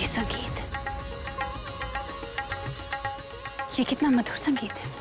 संगीत, ये कितना मधुर संगीत है।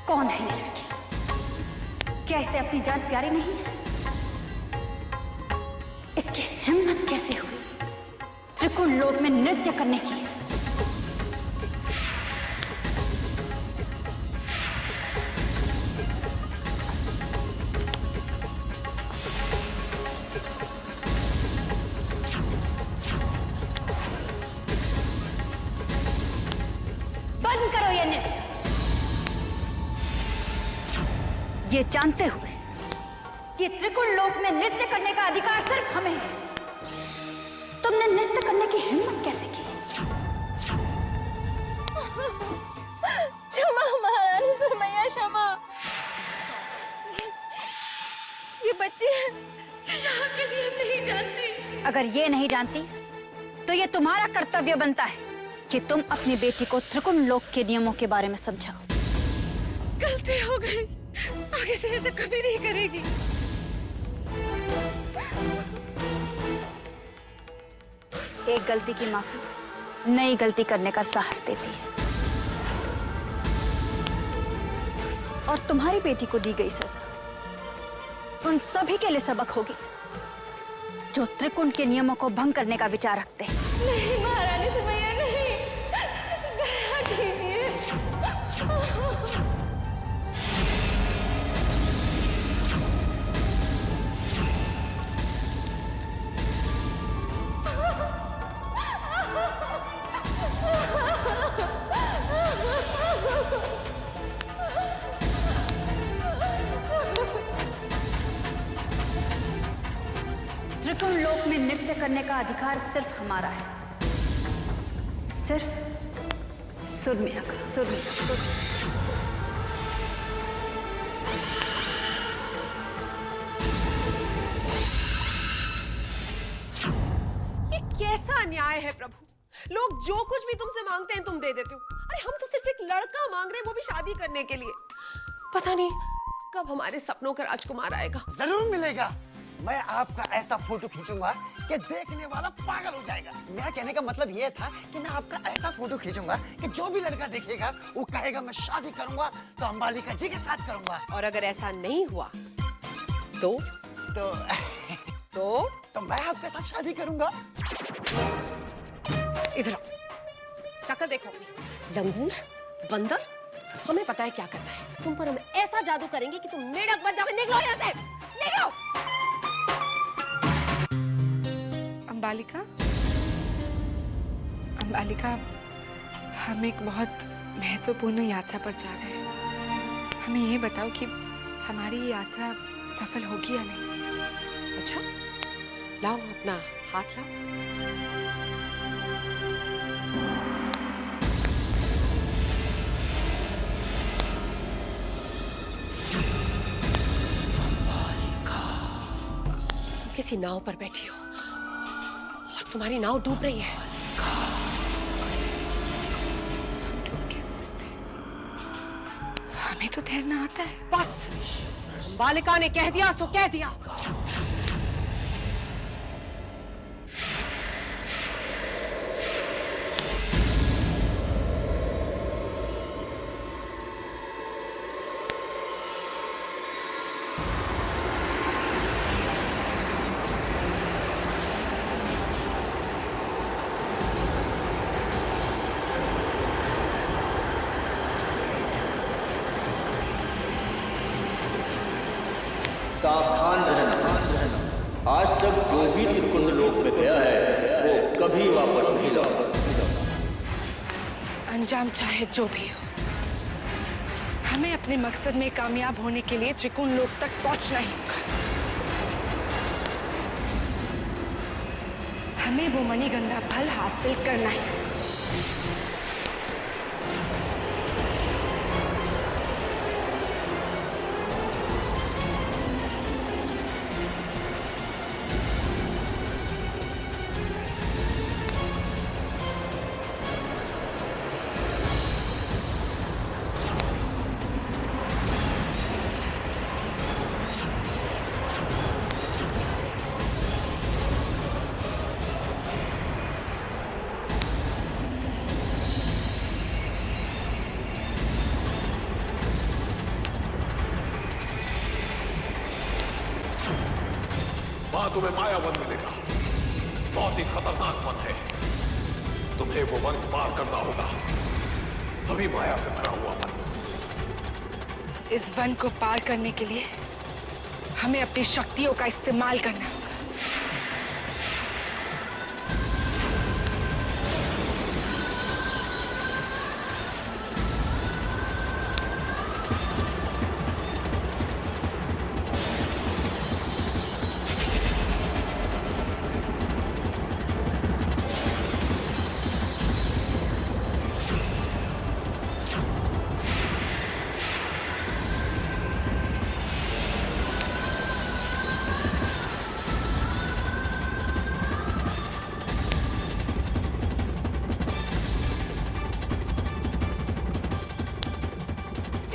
कौन है ये लड़की? क्या इसे अपनी जान प्यारी नहीं है? इसकी हिम्मत कैसे हुई त्रिकुण लोक में नृत्य करने की? बंद करो ये नृत्य। ये जानते हुए कि त्रिकुण लोक में नृत्य करने का अधिकार सिर्फ हमें है, तुमने नृत्य करने की हिम्मत कैसे की? क्षमा महारानी सरमैया, क्षमा। ये बच्चे यहाँ के नियम नहीं जानती। अगर ये नहीं जानती तो ये तुम्हारा कर्तव्य बनता है कि तुम अपनी बेटी को त्रिकुण लोक के नियमों के बारे में समझाओ। गलती हो गई, आगे से ऐसा कभी नहीं करेगी। एक गलती की माफी नई गलती करने का साहस देती है, और तुम्हारी बेटी को दी गई सजा उन सभी के लिए सबक होगी जो त्रिकुण के नियमों को भंग करने का विचार रखते हैं। नहीं महारानी सरमैया, नहीं, दया कीजिए। त्रिकुण लोक में नृत्य करने का अधिकार सिर्फ हमारा है, सिर्फ सुरमिया का। ये कैसा अन्याय है प्रभु? लोग जो कुछ भी तुमसे मांगते हैं तुम दे देते हो। अरे हम तो सिर्फ एक लड़का मांग रहे हैं, वो भी शादी करने के लिए। पता नहीं कब हमारे सपनों का राजकुमार आएगा। जरूर मिलेगा। मैं आपका ऐसा फोटो खींचूंगा कि देखने वाला पागल हो जाएगा। मेरा कहने का मतलब यह था कि मैं आपका ऐसा फोटो खींचूंगा कि जो भी लड़का देखेगा वो कहेगा मैं शादी करूंगा तो अंबालिका जी के साथ करूंगा। और अगर ऐसा नहीं हुआ तो तो तो मैं आपके साथ शादी करूंगा। इधर आओ, शक्ल देखो अपनी। लंगूर, बंदर, हमें पता है क्या करना है। तुम पर हम ऐसा जादू करेंगे कि तुम मेढक बन जाओगे। निकलो यहाँ से, निकलो। अंबालिका, अंबालिका, हम एक बहुत महत्वपूर्ण यात्रा पर जा रहे हैं। हमें ये बताओ कि हमारी ये यात्रा सफल होगी या नहीं? अच्छा, लाओ अपना हाथ लाओ। तुम किसी नाव पर बैठी हो और तुम्हारी नाव डूब रही है। हम डूब कैसे सकते हैं? हमें तो तैरना आता है। बस, बालिका ने कह दिया सो कह दिया। सावधान रहना। आज तक जो भी त्रिकुंड लोक में गया है वो कभी वापस नहीं लौटा। अंजाम चाहे जो भी हो, हमें अपने मकसद में कामयाब होने के लिए त्रिकोण लोक तक पहुंचना ही होगा। हमें वो मणिगंधा फल हासिल करना ही होगा। वहां तुम्हें माया वन मिलेगा। बहुत ही खतरनाक वन है। तुम्हें वो वन पार करना होगा। सभी माया से भरा हुआ वन। इस वन को पार करने के लिए हमें अपनी शक्तियों का इस्तेमाल करना होगा।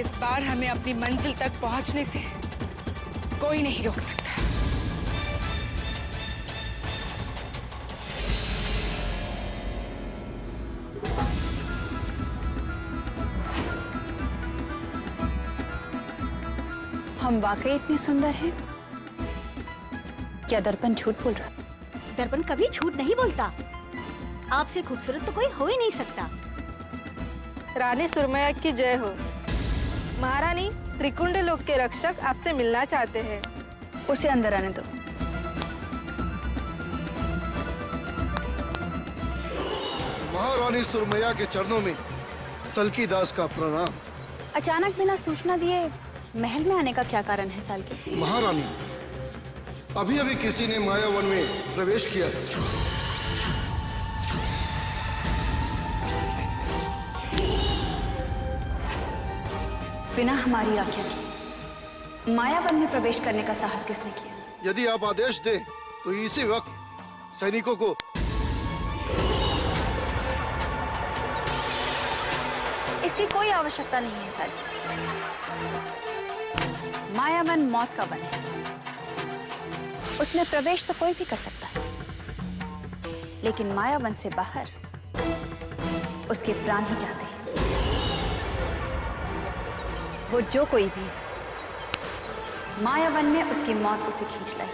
इस बार हमें अपनी मंजिल तक पहुंचने से कोई नहीं रोक सकता। हम वाकई इतने सुंदर हैं? क्या दर्पण झूठ बोल रहा? दर्पण कभी झूठ नहीं बोलता। आपसे खूबसूरत तो कोई हो ही नहीं सकता। रानी सुरमया की जय हो। महारानी, त्रिकुंड लोक के रक्षक आपसे मिलना चाहते हैं। उसे अंदर आने दो। महारानी सुरमया के चरणों में सल्की दास का प्रणाम। अचानक बिना सूचना दिए महल में आने का क्या कारण है साल्की? महारानी, अभी अभी किसी ने मायावन में प्रवेश किया है। बिना हमारी आज्ञा के मायावन में प्रवेश करने का साहस किसने किया? यदि आप आदेश दें तो इसी वक्त सैनिकों को। इसकी कोई आवश्यकता नहीं है साल्की। मायावन मौत का वन है। उसमें प्रवेश तो कोई भी कर सकता है, लेकिन मायावन से बाहर उसके प्राण ही जाते हैं। वो जो कोई भी है, मायावन में उसकी मौत उसे खींच लाई।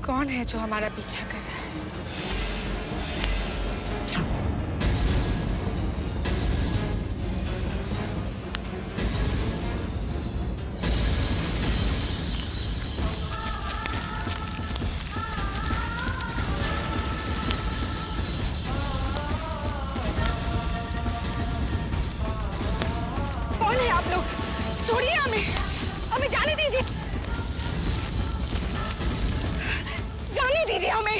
कौन है जो हमारा पीछा कर रहा है? कौन है आप लोग? छोड़िए हमें, हमें जाने दीजिए, जाने दीजिए हमें।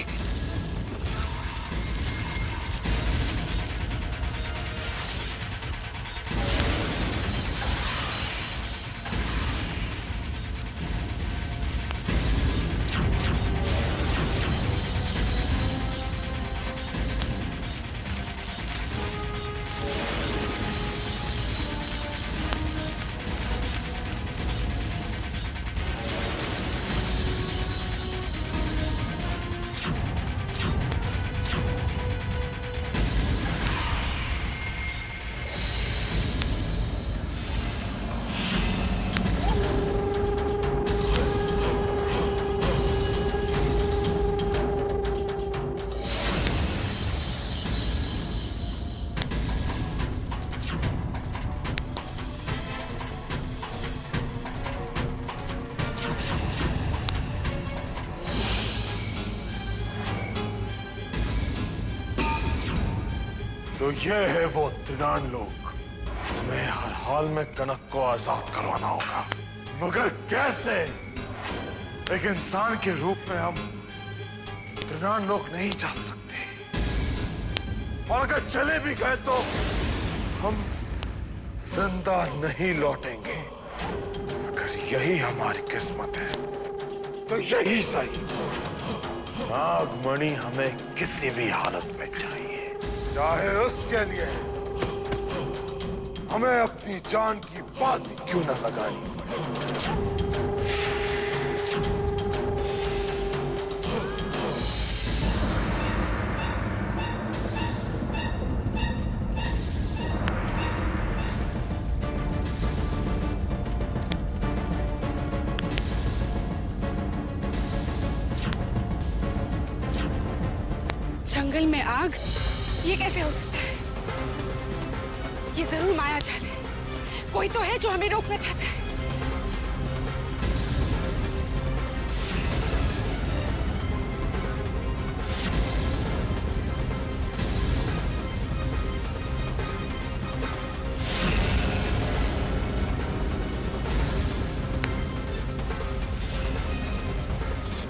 तो ये है वो त्रिनान लोक। हमें हर हाल में कनक को आजाद करवाना होगा, मगर कैसे? एक इंसान के रूप में हम त्रिनान लोक नहीं जा सकते, और अगर चले भी गए तो हम जिंदा नहीं लौटेंगे। अगर यही हमारी किस्मत है तो यही सही। नागमणि हमें किसी भी हालत में चाहिए, चाहे उसके लिए हमें अपनी जान की बाजी क्यों न लगानी पड़े। जंगल में आग, ये कैसे हो सकता है? ये जरूर माया जाल है। कोई तो है जो हमें रोकना चाहता है।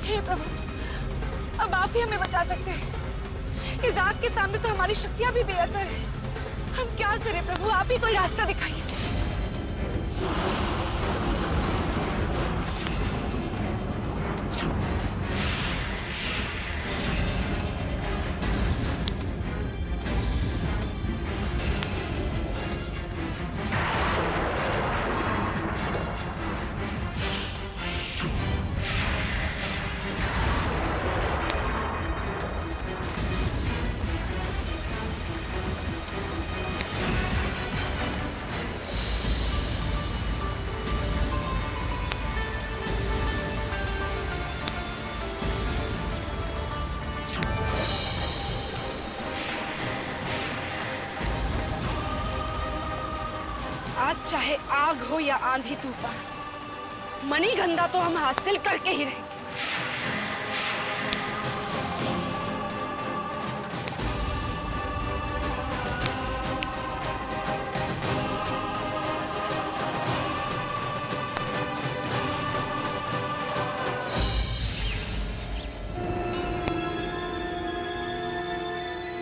हे प्रभु, अब आप ही हमें बचा सकते हैं। इस आग के सामने तो हमारी शक्तियां भी बेअसर है। हम क्या करें प्रभु, आप ही कोई रास्ता दिखाइए। आज चाहे आग हो या आंधी तूफान, मणिगंधा तो हम हासिल करके ही रहेंगे।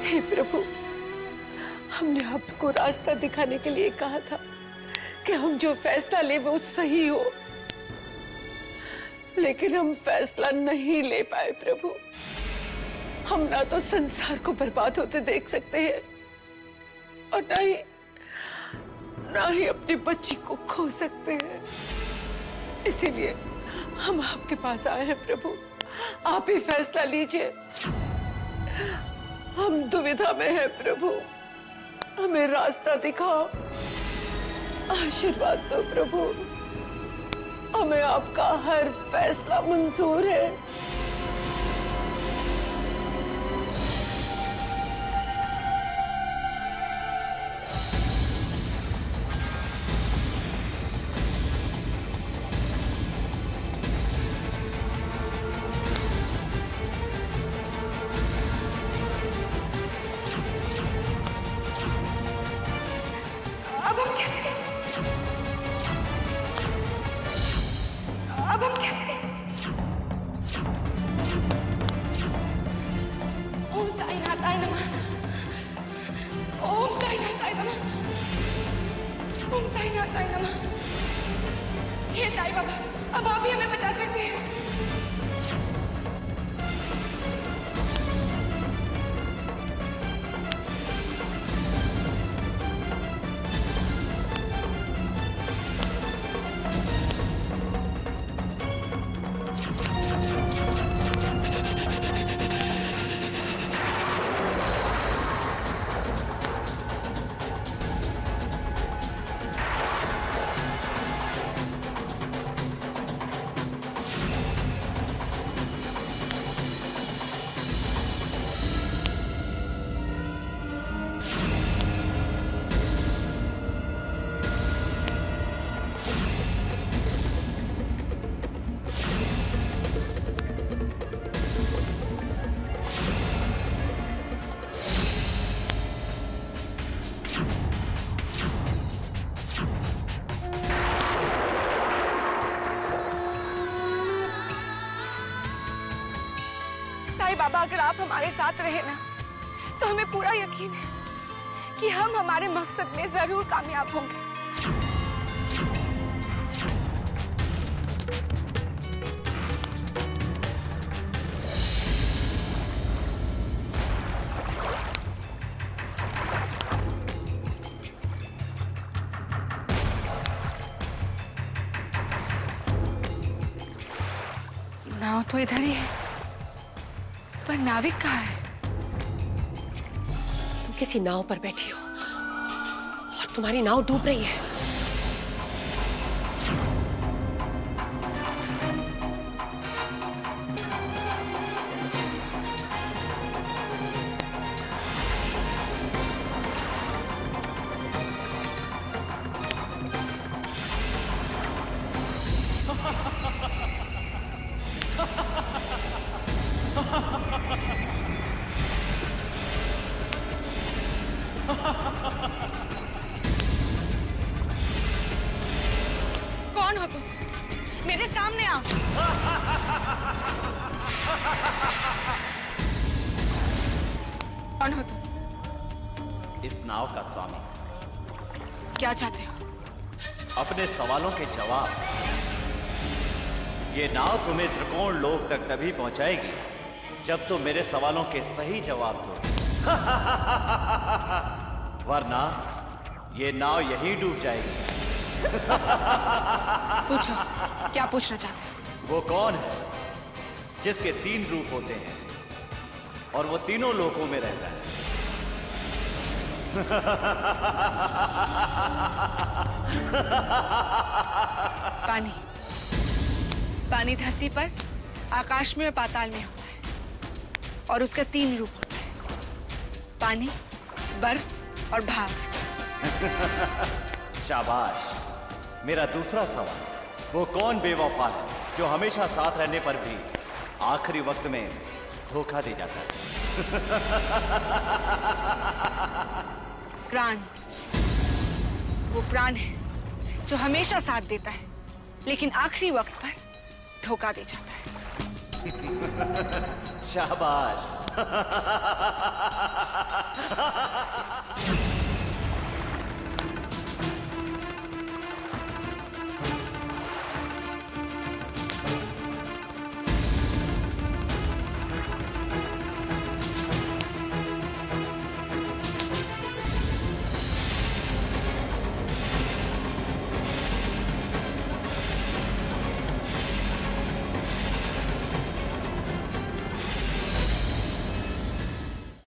हे प्रभु, हमने आपको रास्ता दिखाने के लिए कहा था कि हम जो फैसला ले वो सही हो, लेकिन हम फैसला नहीं ले पाए प्रभु। हम ना तो संसार को बर्बाद होते देख सकते हैं और ना ही अपनी बच्ची को खो सकते हैं। इसीलिए हम आपके पास आए हैं प्रभु, आप ही फैसला लीजिए। हम दुविधा में हैं प्रभु, हमें रास्ता दिखाओ, आशीर्वाद दो प्रभु। हमें आपका हर फैसला मंजूर है। अब हम क्या करें? अब हम क्या करें? ओम साईनाथाय नमः। ओम साईनाथाय नमः। ओम साईनाथाय नमः। हे साईं बाबा, अब आप ही हमें बचा सकते हैं। साईं बाबा, अगर आप हमारे साथ रहे ना, तो हमें पूरा यकीन है कि हम हमारे मकसद में जरूर कामयाब होंगे। नाव तो इधर ही है, पर नाविक कहाँ है? तुम किसी नाव पर बैठी हो और तुम्हारी नाव डूब रही है। कौन हो तुम? मेरे सामने आओ। कौन हो तुम? इस नाव का स्वामी। क्या चाहते हो? अपने सवालों के जवाब। ये नाव तुम्हें त्रिकोण लोक तक तभी पहुंचाएगी जब तुम मेरे सवालों के सही जवाब दो। वरना ये नाव यहीं डूब जाएगी। पूछो, क्या पूछना चाहते हो? वो कौन है जिसके 3 रूप होते हैं और वो तीनों लोकों में रहता है? पानी। पानी धरती पर, आकाश में और पाताल में होता है और उसका 3 रूप होता है: पानी, बर्फ और भाप। शाबाश। मेरा दूसरा सवाल, वो कौन बेवफा है जो हमेशा साथ रहने पर भी आखिरी वक्त में धोखा दे जाता है? प्राण। वो प्राण है जो हमेशा साथ देता है लेकिन आखिरी वक्त पर धोखा दे जाता है। शाबाश।